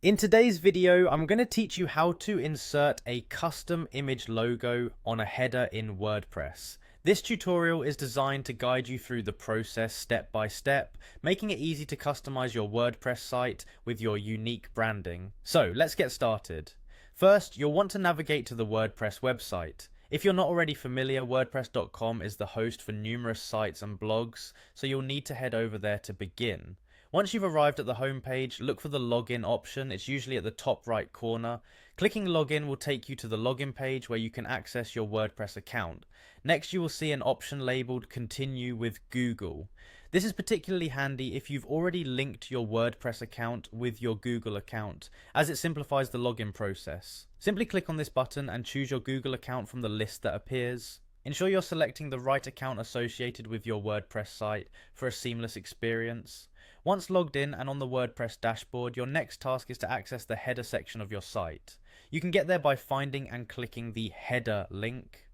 In today's video, I'm going to teach you how to insert a custom image logo on a header in WordPress. This tutorial is designed to guide you through the process step by step, making it easy to customize your WordPress site with your unique branding. So let's get started. First, you'll want to navigate to the WordPress website. If you're not already familiar, WordPress.com is the host for numerous sites and blogs, so you'll need to head over there to begin. Once you've arrived at the homepage, look for the login option. It's usually at the top right corner. Clicking login will take you to the login page where you can access your WordPress account. Next, you will see an option labeled Continue with Google. This is particularly handy if you've already linked your WordPress account with your Google account, as it simplifies the login process. Simply click on this button and choose your Google account from the list that appears. Ensure you're selecting the right account associated with your WordPress site for a seamless experience. Once logged in and on the WordPress dashboard, your next task is to access the header section of your site. You can get there by finding and clicking the header link.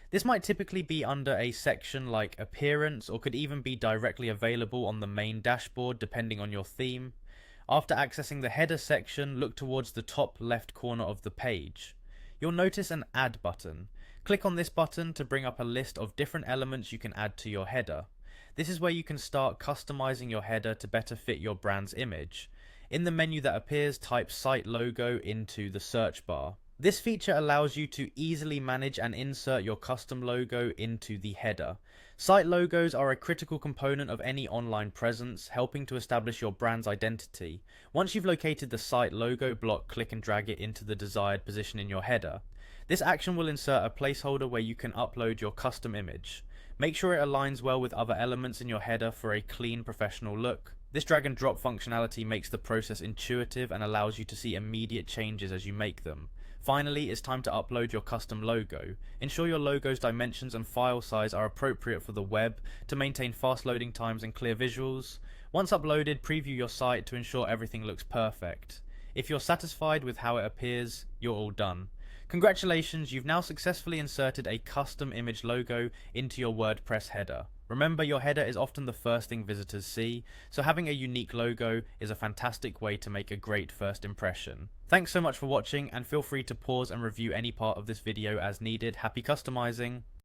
This might typically be under a section like Appearance, or could even be directly available on the main dashboard depending on your theme. After accessing the header section, look towards the top left corner of the page. You'll notice an Add button. Click on this button to bring up a list of different elements you can add to your header. This is where you can start customizing your header to better fit your brand's image. In the menu that appears, type Site Logo into the search bar. This feature allows you to easily manage and insert your custom logo into the header. Site logos are a critical component of any online presence, helping to establish your brand's identity. Once you've located the site logo block, click and drag it into the desired position in your header. This action will insert a placeholder where you can upload your custom image. Make sure it aligns well with other elements in your header for a clean, professional look. This drag and drop functionality makes the process intuitive and allows you to see immediate changes as you make them. Finally, it's time to upload your custom logo. Ensure your logo's dimensions and file size are appropriate for the web to maintain fast loading times and clear visuals. Once uploaded, preview your site to ensure everything looks perfect. If you're satisfied with how it appears, you're all done. Congratulations, you've now successfully inserted a custom image logo into your WordPress header. Remember, your header is often the first thing visitors see, so having a unique logo is a fantastic way to make a great first impression. Thanks so much for watching, and feel free to pause and review any part of this video as needed. Happy customizing!